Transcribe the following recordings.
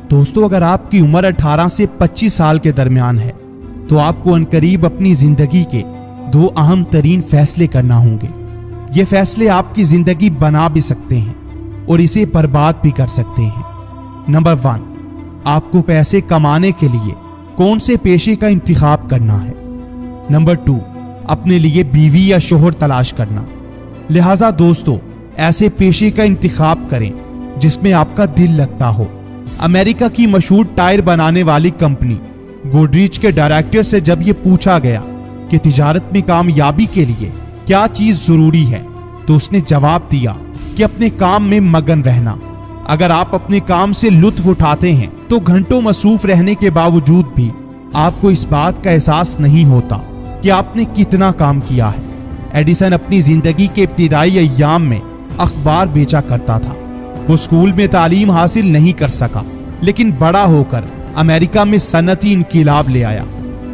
दोस्तों, अगर आपकी उम्र 18 से 25 साल के दरमियान है तो आपको अनकरीब अपनी जिंदगी के 2 अहम तरीन फैसले करना होंगे। ये फैसले आपकी जिंदगी बना भी सकते हैं और इसे बर्बाद भी कर सकते हैं। नंबर 1, आपको पैसे कमाने के लिए कौन से पेशे का इंतखाब करना है। नंबर 2, अपने लिए बीवी या शोहर तलाश करना। लिहाजा दोस्तों, ऐसे पेशे का इंतखाब करें जिसमें आपका दिल लगता हो। अमेरिका की मशहूर टायर बनाने वाली कंपनी गोडरेज के डायरेक्टर से जब यह पूछा गया कि तिजारत में कामयाबी के लिए क्या चीज जरूरी है, तो उसने जवाब दिया कि अपने काम में मगन रहना। अगर आप अपने काम से लुत्फ उठाते हैं तो घंटों मसरूफ रहने के बावजूद भी आपको इस बात का एहसास नहीं होता कि आपने कितना काम किया है। एडिसन अपनी जिंदगी के इब्तिदाई अय्याम में अखबार बेचा करता था। वो स्कूल में तालीम हासिल नहीं कर सका, लेकिन बड़ा होकर अमेरिका में सनती इनकिलाब ले आया।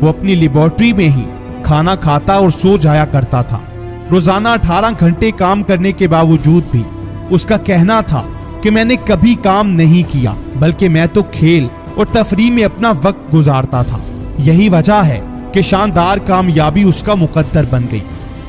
वो अपनी लेबोरेटरी में ही खाना खाता और सो जाया करता था। रोजाना 18 घंटे काम करने के बावजूद भी उसका कहना था कि मैंने कभी काम नहीं किया, बल्कि मैं तो खेल और तफरीह में अपना वक्त गुजारता था। यही वजह है कि शानदार कामयाबी उसका मुकद्दर बन गई।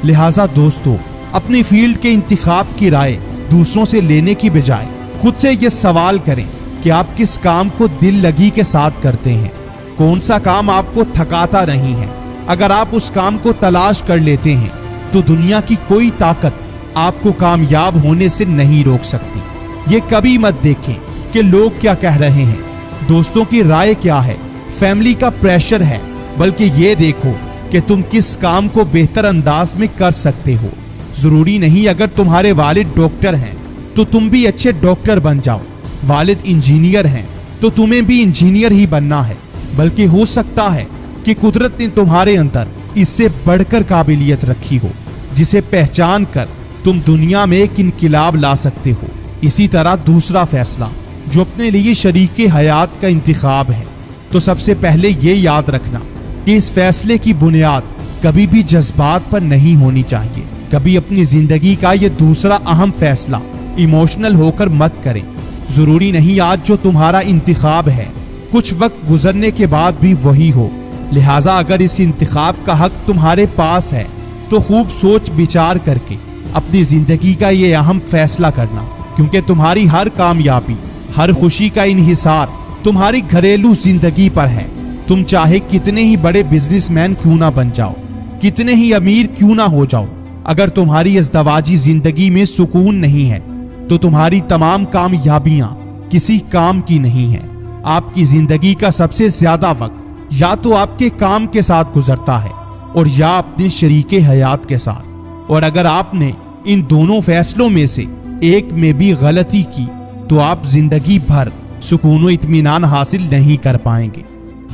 लिहाजा दोस्तों, अपनी फील्ड के इंतखाब की राय दूसरों से लेने की बजाय खुद से यह सवाल करें कि आप किस काम को दिल लगी के साथ करते हैं, कौन सा काम आपको थकाता नहीं है। अगर आप उस काम को तलाश कर लेते हैं तो दुनिया की कोई ताकत आपको कामयाब होने से नहीं रोक सकती। ये कभी मत देखें कि लोग क्या कह रहे हैं, दोस्तों की राय क्या है, फैमिली का प्रेशर है, बल्कि ये देखो कि तुम किस काम को बेहतर अंदाज में कर सकते हो। जरूरी नहीं अगर तुम्हारे वालिद डॉक्टर हैं तो तुम भी अच्छे डॉक्टर बन जाओ, वालिद इंजीनियर हैं तो तुम्हें भी इंजीनियर ही बनना है, बल्कि हो सकता है कि कुदरत ने तुम्हारे अंदर इससे बढ़कर काबिलियत रखी हो, जिसे पहचान कर तुम दुनिया में एक इनकिलाब ला सकते हो। इसी तरह दूसरा फैसला जो अपने लिए शरीके हयात का इंतखाब है, तो सबसे पहले ये याद रखना कि इस फैसले की बुनियाद कभी भी जज्बात पर नहीं होनी चाहिए। कभी अपनी जिंदगी का ये दूसरा अहम फैसला इमोशनल होकर मत करें। जरूरी नहीं आज जो तुम्हारा इंतखाब है कुछ वक्त गुजरने के बाद भी वही हो। लिहाजा अगर इस इंतखाब का हक तुम्हारे पास है तो खूब सोच विचार करके अपनी जिंदगी का ये अहम फैसला करना, क्योंकि तुम्हारी हर कामयाबी, हर खुशी का इन्हिसार तुम्हारी घरेलू जिंदगी पर है। तुम चाहे कितने ही बड़े बिजनेसमैन क्यों ना बन जाओ, कितने ही अमीर क्यों ना हो जाओ, अगर तुम्हारी अज़दवाजी जिंदगी में सुकून नहीं है तो तुम्हारी तमाम कामयाबियां किसी काम की नहीं है। आपकी जिंदगी का सबसे ज्यादा वक्त या तो आपके काम के साथ गुजरता है और या अपने शरीके हयात के साथ, और अगर आपने इन दोनों फैसलों में से एक में भी गलती की तो आप जिंदगी भर सुकून व इत्मीनान हासिल नहीं कर पाएंगे।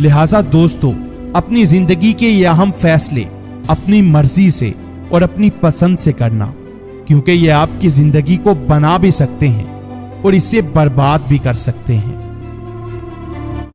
लिहाजा दोस्तों, अपनी जिंदगी के ये अहम फैसले अपनी मर्जी से और अपनी पसंद से करना, क्योंकि ये आपकी जिंदगी को बना भी सकते हैं और इसे बर्बाद भी कर सकते हैं।